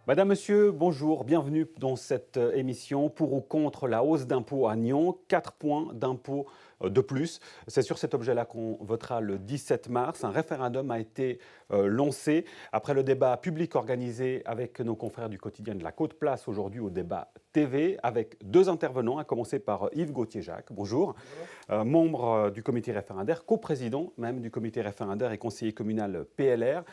Madame, Monsieur, bonjour, bienvenue dans cette émission pour ou contre la hausse d'impôts à Nyon, 4 points d'impôts de plus. C'est sur cet objet-là qu'on votera le 17 mars. Un référendum a été lancé après le débat public organisé avec nos confrères du quotidien de la Côte Place aujourd'hui au débat TV avec deux intervenants, à commencer par Yves Gauthier-Jacques, bonjour, membre du comité référendaire, coprésident même du comité référendaire et conseiller communal PLR,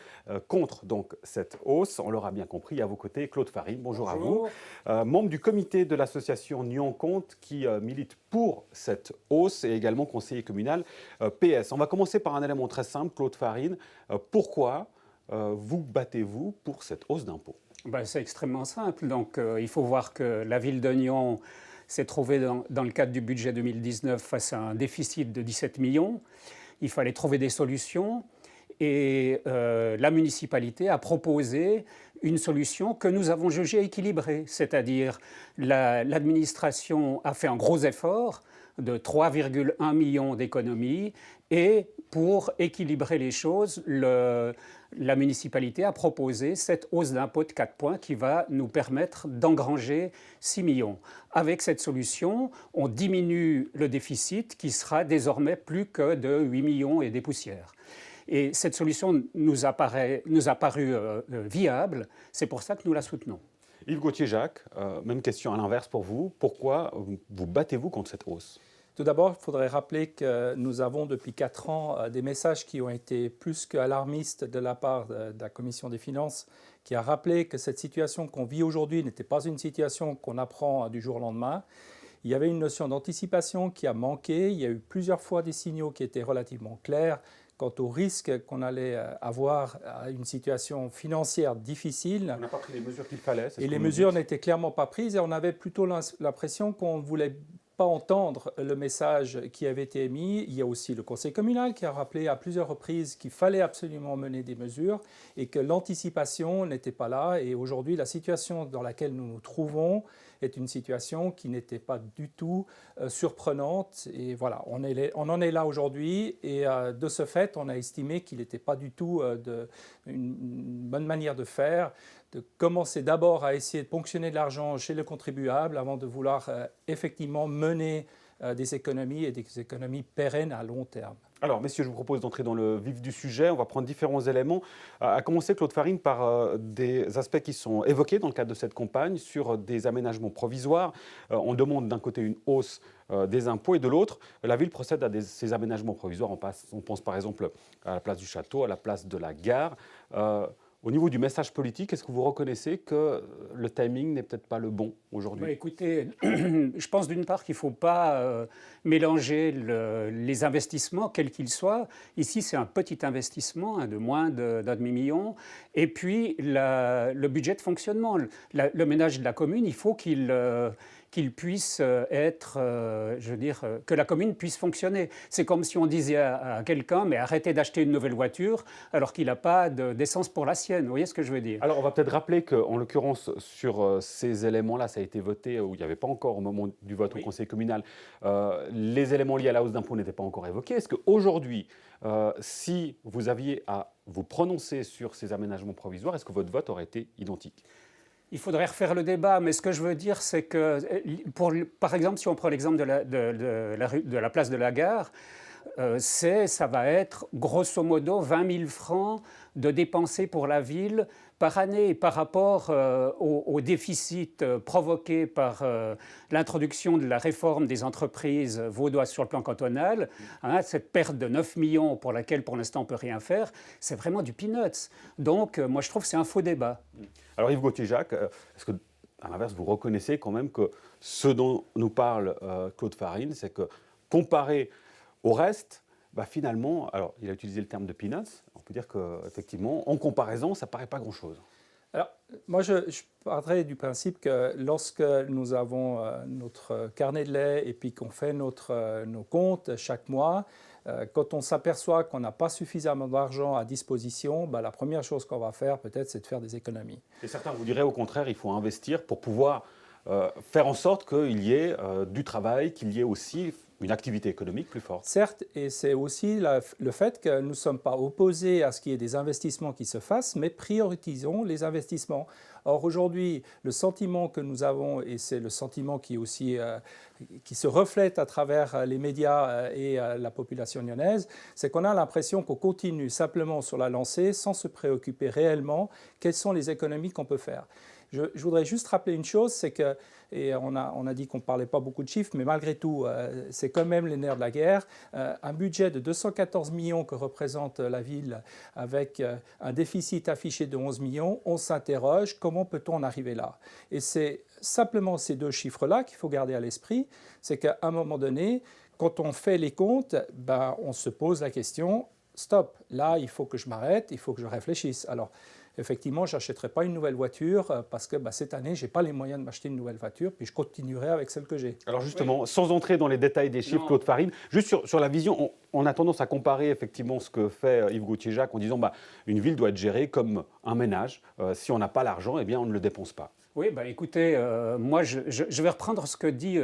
contre donc cette hausse. On l'aura bien compris, à vos côtés, Claude Farine, bonjour. À vous. Membre du comité de l'association Nyon Compte qui milite pour cette hausse et également conseiller communal PS. On va commencer par un élément très simple, Claude Farine. Pourquoi vous battez-vous pour cette hausse d'impôts? C'est extrêmement simple. Donc, il faut voir que la ville de Nyon s'est trouvée dans le cadre du budget 2019 face à un déficit de 17 millions. Il fallait trouver des solutions et la municipalité a proposé une solution que nous avons jugée équilibrée. C'est-à-dire l'administration a fait un gros effort de 3,1 millions d'économies et pour équilibrer les choses, la municipalité a proposé cette hausse d'impôt de 4 points qui va nous permettre d'engranger 6 millions. Avec cette solution, on diminue le déficit qui sera désormais plus que de 8 millions et des poussières. Et cette solution nous a paru viable, c'est pour ça que nous la soutenons. Yves Gauthier-Jacques, même question à l'inverse pour vous. Pourquoi vous battez-vous contre cette hausse ? Tout d'abord, il faudrait rappeler que nous avons depuis 4 ans des messages qui ont été plus qu'alarmistes de la part de la Commission des finances, qui a rappelé que cette situation qu'on vit aujourd'hui n'était pas une situation qu'on apprend du jour au lendemain. Il y avait une notion d'anticipation qui a manqué. Il y a eu plusieurs fois des signaux qui étaient relativement clairs quant au risque qu'on allait avoir à une situation financière difficile. On n'a pas pris les mesures qu'il fallait. Et les mesures n'étaient clairement pas prises et on avait plutôt l'impression qu'on voulait pas entendre le message qui avait été émis. Il y a aussi le conseil communal qui a rappelé à plusieurs reprises qu'il fallait absolument mener des mesures et que l'anticipation n'était pas là. Et aujourd'hui, la situation dans laquelle nous nous trouvons est une situation qui n'était pas du tout surprenante. Et voilà, on en est là aujourd'hui. Et de ce fait, on a estimé qu'il n'était pas du tout une bonne manière de faire, de commencer d'abord à essayer de ponctionner de l'argent chez le contribuable avant de vouloir effectivement mener des économies et des économies pérennes à long terme. Alors, messieurs, je vous propose d'entrer dans le vif du sujet. On va prendre différents éléments. À commencer, Claude Farine, par des aspects qui sont évoqués dans le cadre de cette campagne sur des aménagements provisoires. On demande d'un côté une hausse des impôts et de l'autre, la ville procède à ces aménagements provisoires. On pense par exemple à la place du château, à la place de la gare. Au niveau du message politique, est-ce que vous reconnaissez que le timing n'est peut-être pas le bon aujourd'hui ? Écoutez, je pense d'une part qu'il ne faut pas mélanger les investissements, quels qu'ils soient. Ici, c'est un petit investissement de moins d'un demi-million. Et puis, le budget de fonctionnement. Le ménage de la commune, il faut qu'il puisse être, que la commune puisse fonctionner. C'est comme si on disait à quelqu'un, mais arrêtez d'acheter une nouvelle voiture alors qu'il n'a pas d'essence pour la sienne. Vous voyez ce que je veux dire? Alors, on va peut-être rappeler qu'en l'occurrence, sur ces éléments-là, ça a été voté, où il n'y avait pas encore au moment du vote au conseil communal, les éléments liés à la hausse d'impôts n'étaient pas encore évoqués. Est-ce qu'aujourd'hui, si vous aviez à vous prononcer sur ces aménagements provisoires, est-ce que votre vote aurait été identique ? Il faudrait refaire le débat, mais ce que je veux dire, c'est que, par exemple, si on prend l'exemple de la place de la gare, ça va être grosso modo 20 000 francs de dépensés pour la ville par année par rapport au déficit provoqué par l'introduction de la réforme des entreprises vaudoises sur le plan cantonal. Cette perte de 9 millions pour laquelle pour l'instant on ne peut rien faire, c'est vraiment du peanuts. Donc moi je trouve que c'est un faux débat. Alors Yves Gauthier-Jacques, est-ce que, à l'inverse, vous reconnaissez quand même que ce dont nous parle Claude Farine, c'est que comparé au reste, finalement, alors il a utilisé le terme de peanuts, on peut dire qu'effectivement, en comparaison, ça ne paraît pas grand-chose. Alors, moi, je partirais du principe que lorsque nous avons notre carnet de lait et puis qu'on fait nos comptes chaque mois, quand on s'aperçoit qu'on n'a pas suffisamment d'argent à disposition, la première chose qu'on va faire peut-être, c'est de faire des économies. Et certains vous diraient au contraire, il faut investir pour pouvoir faire en sorte qu'il y ait du travail, qu'il y ait aussi une activité économique plus forte. Certes, et c'est aussi le fait que nous ne sommes pas opposés à ce qu'il y ait des investissements qui se fassent, mais prioritisons les investissements. Or, aujourd'hui, le sentiment que nous avons, et c'est le sentiment qui, aussi, qui se reflète à travers les médias et la population lyonnaise, c'est qu'on a l'impression qu'on continue simplement sur la lancée sans se préoccuper réellement quelles sont les économies qu'on peut faire. Je voudrais juste rappeler une chose, c'est que, et on a dit qu'on ne parlait pas beaucoup de chiffres, mais malgré tout, c'est quand même les nerfs de la guerre. Un budget de 214 millions que représente la ville avec un déficit affiché de 11 millions, on s'interroge comment peut-on en arriver là? Et c'est simplement ces deux chiffres-là qu'il faut garder à l'esprit, c'est qu'à un moment donné, quand on fait les comptes, on se pose la question, stop, là il faut que je m'arrête, il faut que je réfléchisse. Alors, effectivement, je n'achèterai pas une nouvelle voiture parce que cette année, je n'ai pas les moyens de m'acheter une nouvelle voiture, puis je continuerai avec celle que j'ai. Alors justement, sans entrer dans les détails des chiffres, Claude Farine, juste sur la vision, on a tendance à comparer effectivement ce que fait Yves Gauthier-Jacques en disant une ville doit être gérée comme un ménage. Si on n'a pas l'argent, eh bien on ne le dépense pas. Oui, écoutez, moi je vais reprendre ce que dit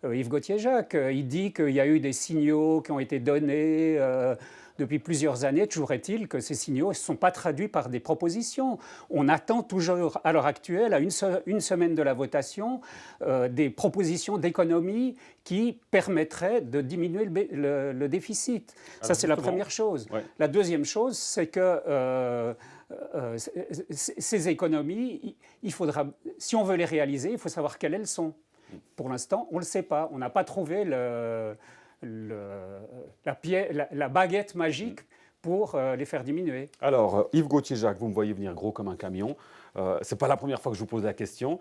Yves Gauthier-Jacques. Il dit qu'il y a eu des signaux qui ont été donnés depuis plusieurs années. Toujours est-il que ces signaux ne sont pas traduits par des propositions. On attend toujours, à l'heure actuelle, à une semaine de la votation, des propositions d'économie qui permettraient de diminuer le déficit. Alors, ça, c'est la première chose. Ouais. La deuxième chose, c'est que ces économies, il faudra, si on veut les réaliser, il faut savoir quelles elles sont. Pour l'instant, on ne le sait pas. On n'a pas trouvé la baguette magique pour les faire diminuer. Alors, Yves Gauthier-Jacques, vous me voyez venir gros comme un camion. Ce n'est pas la première fois que je vous pose la question.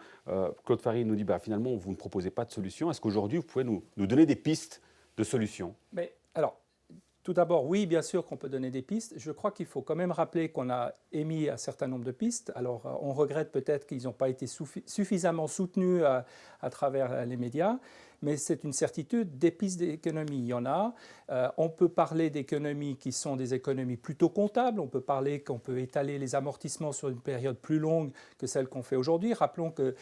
Claude Farine nous dit, finalement, vous ne proposez pas de solution. Est-ce qu'aujourd'hui, vous pouvez nous donner des pistes de solutions? Mais alors, tout d'abord, oui, bien sûr qu'on peut donner des pistes. Je crois qu'il faut quand même rappeler qu'on a émis un certain nombre de pistes. Alors, on regrette peut-être qu'ils n'ont pas été suffisamment soutenus à travers les médias, mais c'est une certitude, des pistes d'économie, il y en a. On peut parler d'économies qui sont des économies plutôt comptables. On peut parler qu'on peut étaler les amortissements sur une période plus longue que celle qu'on fait aujourd'hui. Rappelons que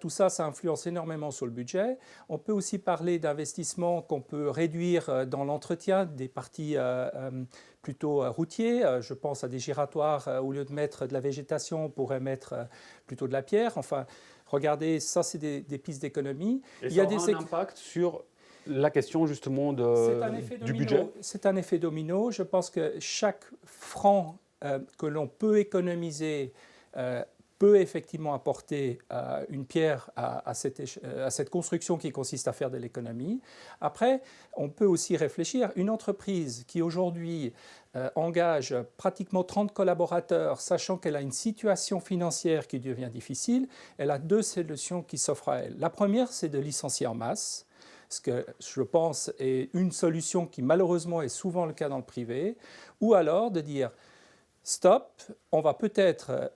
tout ça, ça influence énormément sur le budget. On peut aussi parler d'investissements qu'on peut réduire dans l'entretien des parties plutôt routiers. Je pense à des giratoires, au lieu de mettre de la végétation, on pourrait mettre plutôt de la pierre. Enfin, regardez, ça, c'est des pistes d'économie. Et ça aura un impact sur la question justement du budget? C'est un effet domino. Je pense que chaque franc que l'on peut économiser peut effectivement apporter une pierre à cette construction qui consiste à faire de l'économie. Après, on peut aussi réfléchir. Une entreprise qui aujourd'hui engage pratiquement 30 collaborateurs, sachant qu'elle a une situation financière qui devient difficile, elle a deux solutions qui s'offrent à elle. La première, c'est de licencier en masse, ce que je pense est une solution qui malheureusement est souvent le cas dans le privé, ou alors de dire stop, on va peut-être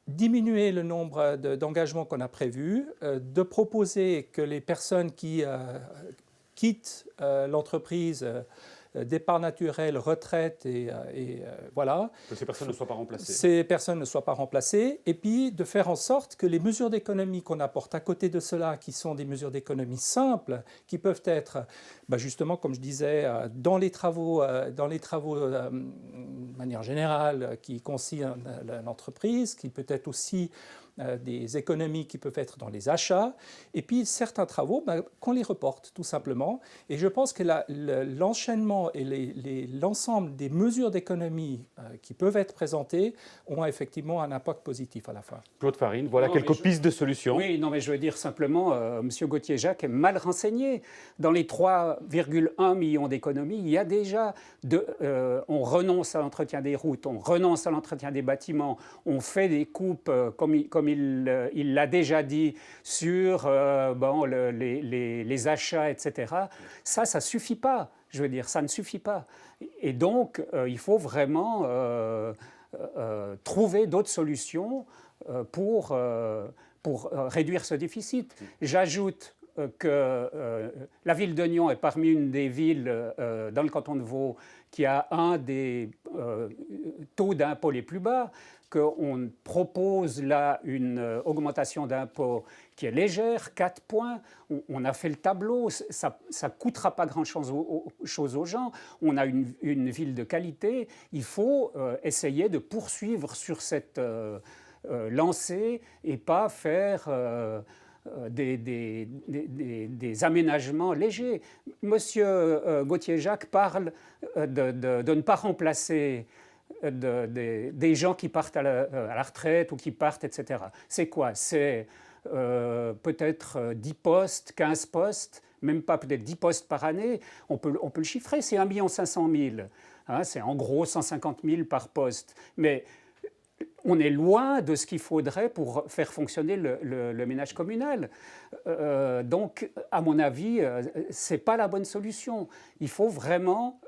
diminuer le nombre d'engagements qu'on a prévus, de proposer que les personnes qui quittent l'entreprise, départ naturel, retraite voilà. Que ces personnes ne soient pas remplacées. Ces personnes ne soient pas remplacées, et puis de faire en sorte que les mesures d'économie qu'on apporte à côté de cela, qui sont des mesures d'économie simples, qui peuvent être, justement, comme je disais, dans les travaux de manière générale, qui concernent l'entreprise, qui peut être aussi des économies qui peuvent être dans les achats, et puis certains travaux, qu'on les reporte tout simplement. Et je pense que l'enchaînement et l'ensemble des mesures d'économie qui peuvent être présentées ont effectivement un impact positif à la fin. Claude Farine, voilà quelques pistes de solutions. Oui, non, mais je veux dire simplement, M. Gauthier-Jacques est mal renseigné. Dans les 3,1 millions d'économies, il y a déjà, on renonce à l'entretien des routes, on renonce à l'entretien des bâtiments, on fait des coupes comme il l'a déjà dit, sur les achats, etc. Ça ne suffit pas. Je veux dire, ça ne suffit pas. Et donc, il faut vraiment trouver d'autres solutions pour réduire ce déficit. J'ajoute que la ville de Nyon est parmi une des villes dans le canton de Vaud qui a un des taux d'impôt les plus bas, qu'on propose là une augmentation d'impôt qui est légère, 4 points. On a fait le tableau, ça ne coûtera pas grand-chose aux gens. On a une ville de qualité. Il faut essayer de poursuivre sur cette lancée et pas faire des aménagements légers. Monsieur Gauthier-Jacques parle de ne pas remplacer des gens qui partent à la retraite ou qui partent, etc. C'est quoi? C'est peut-être 10 postes, 15 postes, même pas peut-être 10 postes par année. On peut le chiffrer, c'est 1 500 000. Hein, c'est en gros 150 000 par poste. Mais on est loin de ce qu'il faudrait pour faire fonctionner le ménage communal. Donc, à mon avis, ce n'est pas la bonne solution. Il faut vraiment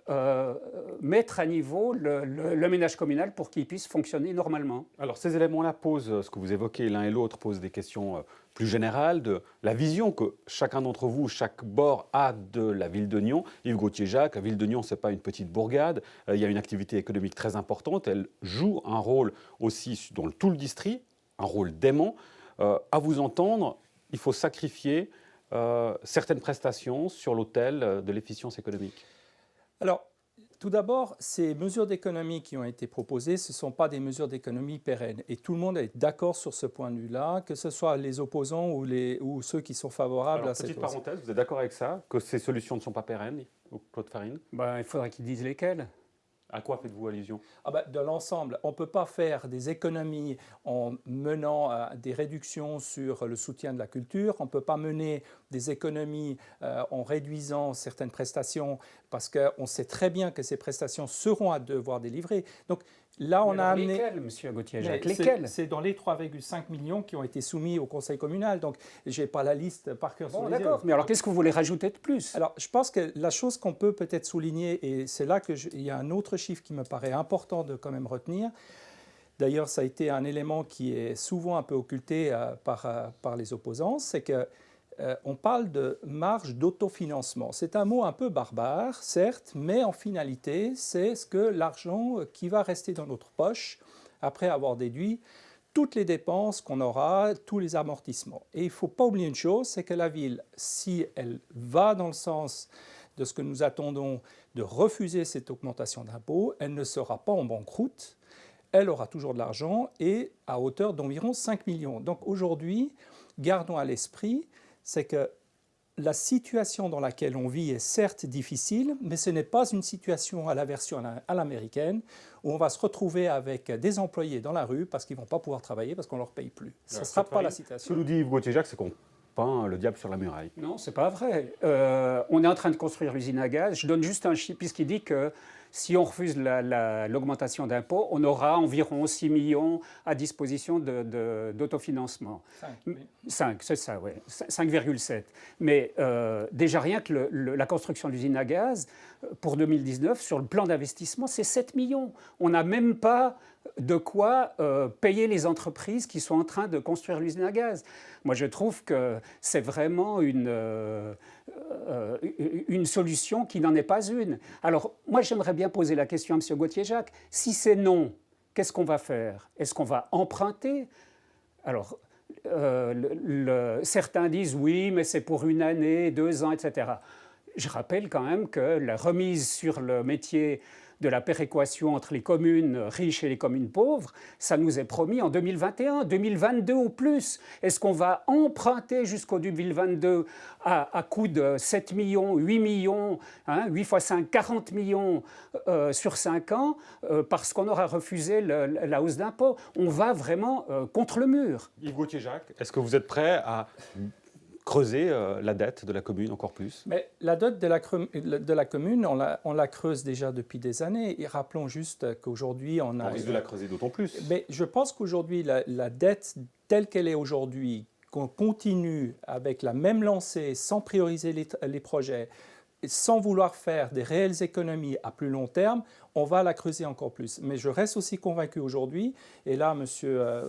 mettre à niveau le ménage communal pour qu'il puisse fonctionner normalement. Alors ces éléments-là posent, ce que vous évoquez l'un et l'autre, posent des questions plus générales de la vision que chacun d'entre vous, chaque bord a de la ville de Nyon. Yves Gauthier-Jacques, la ville de Nyon, ce n'est pas une petite bourgade. Il y a une activité économique très importante. Elle joue un rôle aussi dans tout le district, un rôle d'aimant. À vous entendre, il faut sacrifier certaines prestations sur l'autel de l'efficience économique. Alors, tout d'abord, ces mesures d'économie qui ont été proposées, ce ne sont pas des mesures d'économie pérennes. Et tout le monde est d'accord sur ce point de vue-là, que ce soit les opposants ou ceux qui sont favorables Alors, à cette petite parenthèse, vous êtes d'accord avec ça, que ces solutions ne sont pas pérennes, Claude Farine? Il faudrait qu'ils disent lesquelles. À quoi faites-vous allusion? De l'ensemble, on ne peut pas faire des économies en menant des réductions sur le soutien de la culture, on ne peut pas mener des économies en réduisant certaines prestations parce qu'on sait très bien que ces prestations seront à devoir délivrer. Donc là, on a amené... Lesquelles, monsieur Gauthier-Jacques? Lesquelles? C'est dans les 3,5 millions qui ont été soumis au conseil communal. Donc, je n'ai pas la liste par cœur sur les yeux. Mais alors, qu'est-ce que vous voulez rajouter de plus? Alors, je pense que la chose qu'on peut peut-être souligner, et c'est là qu'il y a un autre chiffre qui me paraît important de quand même retenir. D'ailleurs, ça a été un élément qui est souvent un peu occulté par les opposants, c'est que on parle de marge d'autofinancement. C'est un mot un peu barbare, certes, mais en finalité, c'est ce que l'argent qui va rester dans notre poche après avoir déduit toutes les dépenses qu'on aura, tous les amortissements. Et il ne faut pas oublier une chose, c'est que la ville, si elle va dans le sens de ce que nous attendons, de refuser cette augmentation d'impôts, elle ne sera pas en banqueroute, elle aura toujours de l'argent et à hauteur d'environ 5 millions. Donc aujourd'hui, gardons à l'esprit, c'est que la situation dans laquelle on vit est certes difficile, mais ce n'est pas une situation à la version à l'américaine où on va se retrouver avec des employés dans la rue parce qu'ils ne vont pas pouvoir travailler parce qu'on ne leur paye plus. Ce ne sera pas la situation. Ce que nous dit Yves Gauthier-Jacques, c'est qu'on peint le diable sur la muraille. Non, ce n'est pas vrai. On est en train de construire l'usine à gaz. Je donne juste un chiffre puisqu'il dit que si on refuse l'augmentation d'impôts, on aura environ 6 millions à disposition d'autofinancement. 5, c'est ça, oui. 5,7. Mais déjà rien que la construction de l'usine à gaz, pour 2019, sur le plan d'investissement, c'est 7 millions. On n'a même pas de quoi payer les entreprises qui sont en train de construire l'usine à gaz. Moi, je trouve que c'est vraiment une solution qui n'en est pas une. Alors, moi, j'aimerais bien poser la question à M. Gauthier-Jacques. Si c'est non, qu'est-ce qu'on va faire? Est-ce qu'on va emprunter? Alors, certains disent oui, mais c'est pour 1 année, 2 ans, etc. Je rappelle quand même que la remise sur le métier de la péréquation entre les communes riches et les communes pauvres, ça nous est promis en 2021, 2022 ou plus. Est-ce qu'on va emprunter jusqu'au 2022 à coût de 7 millions, 8 millions, 8 fois 5, 40 millions sur 5 ans, parce qu'on aura refusé la hausse d'impôts? On va vraiment contre le mur. Yves Gauthier-Jacques, est-ce que vous êtes prêt à creuser la dette de la commune encore plus? Mais la dette de la commune, on la creuse déjà depuis des années. Et rappelons juste qu'aujourd'hui, on a... On risque de la creuser d'autant plus. Mais je pense qu'aujourd'hui, la dette telle qu'elle est aujourd'hui, qu'on continue avec la même lancée, sans prioriser les projets, sans vouloir faire des réelles économies à plus long terme, on va la creuser encore plus. Mais je reste aussi convaincu aujourd'hui, et là, M.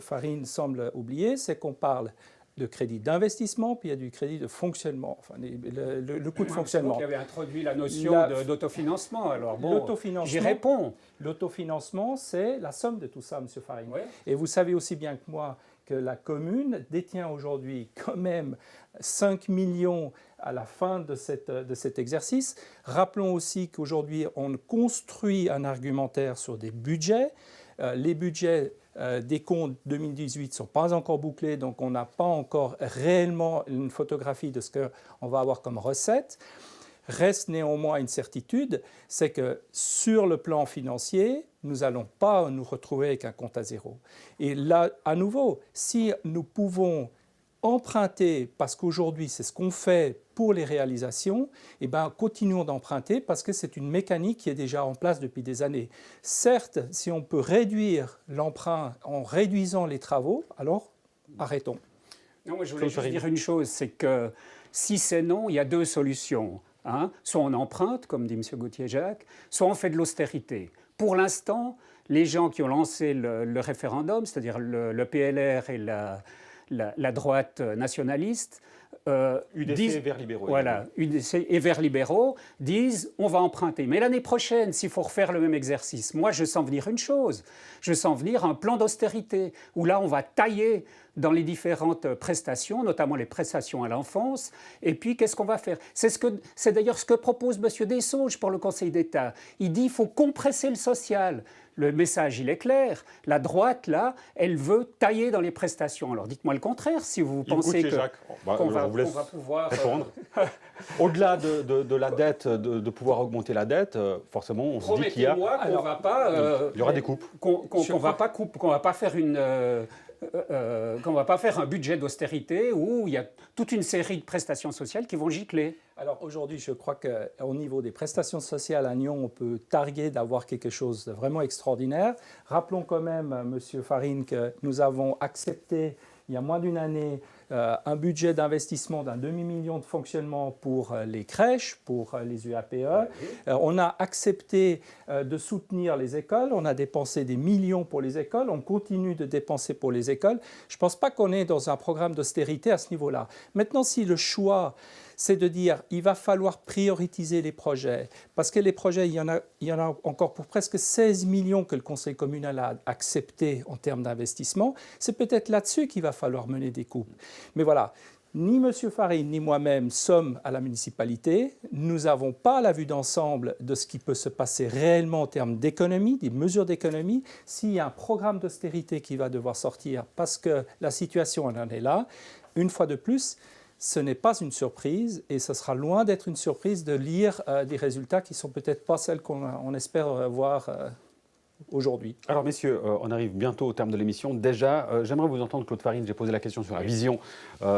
Farine semble oublier, c'est qu'on parle de crédit d'investissement, puis il y a du crédit de fonctionnement, enfin le coût de fonctionnement. Qui avait introduit la notion d'autofinancement. Alors bon, j'y l'autofinancement, réponds. L'autofinancement, c'est la somme de tout ça, M. Farine. Ouais. Et vous savez aussi bien que moi que la commune détient aujourd'hui quand même 5 millions à la fin de cet exercice. Rappelons aussi qu'aujourd'hui, on construit un argumentaire sur des budgets. Les budgets des comptes 2018 ne sont pas encore bouclés, donc on n'a pas encore réellement une photographie de ce qu'on va avoir comme recette. Reste néanmoins une certitude, c'est que sur le plan financier, nous n'allons pas nous retrouver avec un compte à zéro. Et là, à nouveau, si nous pouvons emprunter, parce qu'aujourd'hui c'est ce qu'on fait pour les réalisations, eh bien, continuons d'emprunter parce que c'est une mécanique qui est déjà en place depuis des années. Certes, si on peut réduire l'emprunt en réduisant les travaux, alors arrêtons. Non, moi, je voulais juste dire une chose, c'est que si c'est non, il y a deux solutions. Soit on emprunte, comme dit M. Gauthier-Jacques, soit on fait de l'austérité. Pour l'instant, les gens qui ont lancé le référendum, c'est-à-dire le PLR et la droite nationaliste, UDC disent, et Verts libéraux. Voilà, UDC et Verts libéraux disent on va emprunter. Mais l'année prochaine, s'il faut refaire le même exercice, moi je sens venir une chose, je sens venir un plan d'austérité, où là on va tailler dans les différentes prestations, notamment les prestations à l'enfance. Et puis, qu'est-ce qu'on va faire ? C'est d'ailleurs ce que propose M. Dessauges pour le Conseil d'État. Il dit qu'il faut compresser le social. Le message, il est clair. La droite, là, elle veut tailler dans les prestations. Alors, dites-moi le contraire, si vous pensez qu'on va pouvoir répondre. Au-delà de la dette, de pouvoir augmenter la dette, forcément, on se dit qu'il y a... il y aura des coupes. Qu'on va pas faire qu'on ne va pas faire un budget d'austérité où il y a toute une série de prestations sociales qui vont gicler. Alors aujourd'hui, je crois qu'au niveau des prestations sociales à Nyon, on peut targuer d'avoir quelque chose de vraiment extraordinaire. Rappelons quand même, M. Farine, que nous avons accepté il y a moins d'une année un budget d'investissement d'un demi-million de fonctionnement pour les crèches, pour les UAPE. On a accepté de soutenir les écoles. On a dépensé des millions pour les écoles. On continue de dépenser pour les écoles. Je ne pense pas qu'on est dans un programme d'austérité à ce niveau-là. Maintenant, si le choix, c'est de dire il va falloir prioriser les projets, parce que les projets, il y en a encore pour presque 16 millions que le Conseil communal a accepté en termes d'investissement. C'est peut-être là-dessus qu'il va falloir mener des coupes. Mais voilà, ni M. Farine ni moi-même sommes à la municipalité. Nous n'avons pas la vue d'ensemble de ce qui peut se passer réellement en termes d'économie, des mesures d'économie. S'il y a un programme d'austérité qui va devoir sortir parce que la situation en est là, une fois de plus, ce n'est pas une surprise et ce sera loin d'être une surprise de lire des résultats qui ne sont peut-être pas celles qu'on espère voir aujourd'hui. Alors messieurs, on arrive bientôt au terme de l'émission. Déjà, j'aimerais vous entendre, Claude Farine. J'ai posé la question sur la vision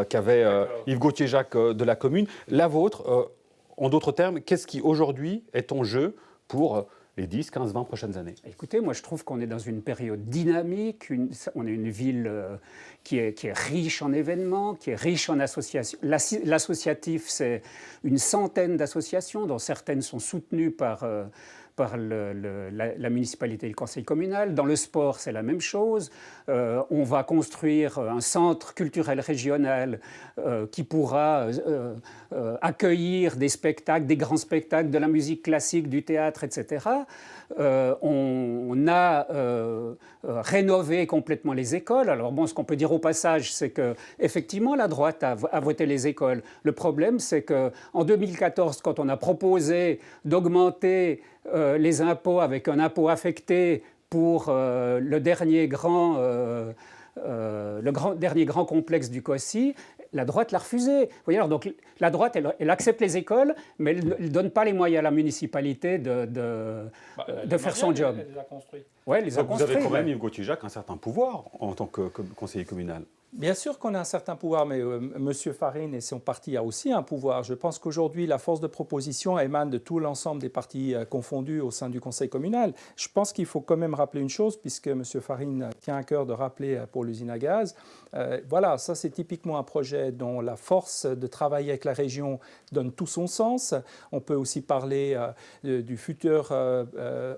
qu'avait Yves Gauthier-Jacques de la commune. La vôtre, en d'autres termes, qu'est-ce qui aujourd'hui est en jeu pour les 10, 15, 20 prochaines années? Écoutez, moi je trouve qu'on est dans une période dynamique, on est une ville qui est riche en événements, qui est riche en associations. L'associatif, c'est une centaine d'associations, dont certaines sont soutenues par la municipalité et le conseil communal. Dans le sport, c'est la même chose. On va construire un centre culturel régional qui pourra accueillir des spectacles, des grands spectacles, de la musique classique, du théâtre, etc. On a rénové complètement les écoles. Alors bon, ce qu'on peut dire au passage, c'est qu'effectivement, la droite a voté les écoles. Le problème, c'est qu'en 2014, quand on a proposé d'augmenter les impôts avec un impôt affecté pour le dernier grand complexe du COSI, la droite l'a refusé. Vous voyez, alors, donc, la droite, elle accepte les écoles, mais elle ne donne pas les moyens à la municipalité de faire son job. Elle les a construits. Ouais, les a vous avez quand même, Yves Gauthier-Jacques, un certain pouvoir en tant que conseiller communal. Bien sûr qu'on a un certain pouvoir, mais M. Farine et son parti a aussi un pouvoir. Je pense qu'aujourd'hui, la force de proposition émane de tout l'ensemble des partis confondus au sein du conseil communal. Je pense qu'il faut quand même rappeler une chose, puisque M. Farine tient à cœur de rappeler pour l'usine à gaz. Voilà, ça c'est typiquement un projet dont la force de travailler avec la région donne tout son sens. On peut aussi parler du futur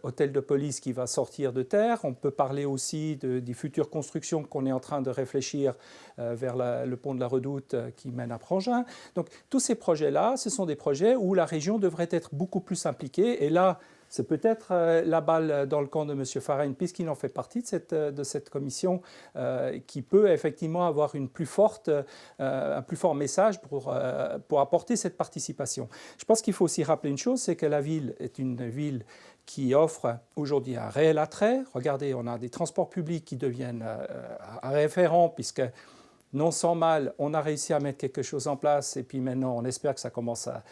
hôtel de police qui va sortir de terre. On peut parler aussi des futures constructions qu'on est en train de réfléchir vers le pont de la Redoute qui mène à Prangin. Donc tous ces projets-là, ce sont des projets où la région devrait être beaucoup plus impliquée. Et là, c'est peut-être la balle dans le camp de M. Farine, puisqu'il en fait partie de cette commission, qui peut effectivement avoir un plus fort message pour apporter cette participation. Je pense qu'il faut aussi rappeler une chose, c'est que la ville est une ville qui offre aujourd'hui un réel attrait. Regardez, on a des transports publics qui deviennent un référent, puisque non sans mal, on a réussi à mettre quelque chose en place et puis maintenant on espère que ça commence à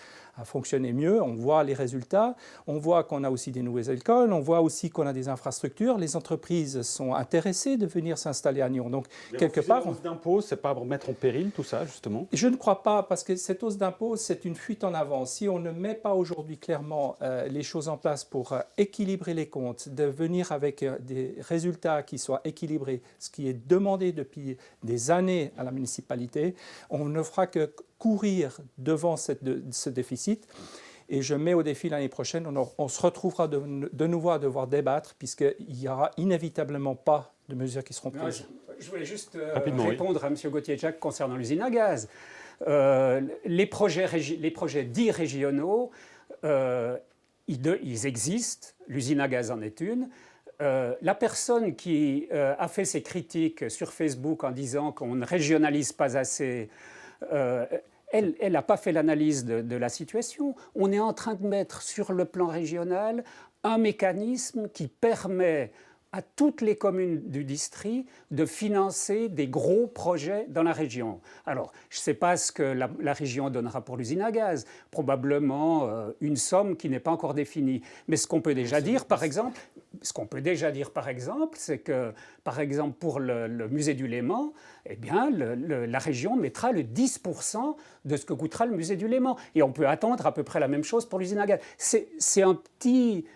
fonctionner mieux. On voit les résultats, on voit qu'on a aussi des nouvelles écoles, on voit aussi qu'on a des infrastructures. Les entreprises sont intéressées de venir s'installer à Nyon. Donc, mais quelque part, la hausse d'impôts, c'est pas pour mettre en péril tout ça, justement? Je ne crois pas, parce que cette hausse d'impôts, c'est une fuite en avant. Si on ne met pas aujourd'hui clairement les choses en place pour équilibrer les comptes, de venir avec des résultats qui soient équilibrés, ce qui est demandé depuis des années à la municipalité, on ne fera que courir devant ce déficit. Et je mets au défi l'année prochaine, on se retrouvera de nouveau à devoir débattre, puisqu'il n'y aura inévitablement pas de mesures qui seront prises. Je voulais juste oui. répondre à M. Gauthier-Jacques concernant l'usine à gaz. Les projets dits régionaux, ils existent, l'usine à gaz en est une. La personne qui a fait ses critiques sur Facebook en disant qu'on ne régionalise pas assez, elle n'a pas fait l'analyse de la situation. On est en train de mettre sur le plan régional un mécanisme qui permet à toutes les communes du district de financer des gros projets dans la région. Alors, je ne sais pas ce que la région donnera pour l'usine à gaz, probablement une somme qui n'est pas encore définie. Mais ce qu'on peut déjà dire, par exemple, c'est que, par exemple, pour le musée du Léman, eh bien, la région mettra le 10% de ce que coûtera le musée du Léman. Et on peut attendre à peu près la même chose pour l'usine à gaz. C'est un petit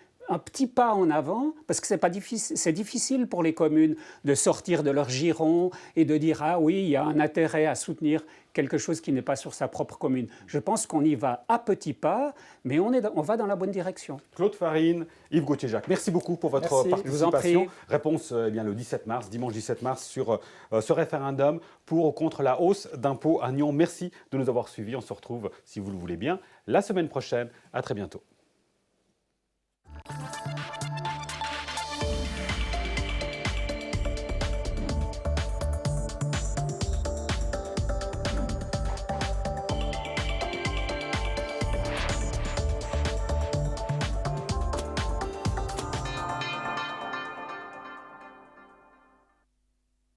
pas en avant, parce que c'est difficile pour les communes de sortir de leur giron et de dire « Ah oui, il y a un intérêt à soutenir quelque chose qui n'est pas sur sa propre commune ». Je pense qu'on y va à petits pas, mais on va dans la bonne direction. Claude Farine, Yves Gauthier-Jacques, merci beaucoup pour votre participation. Je vous en prie. Réponse le 17 mars, dimanche 17 mars, sur ce référendum pour ou contre la hausse d'impôts à Nyon. Merci de nous avoir suivis. On se retrouve, si vous le voulez bien, la semaine prochaine. À très bientôt. Thank you.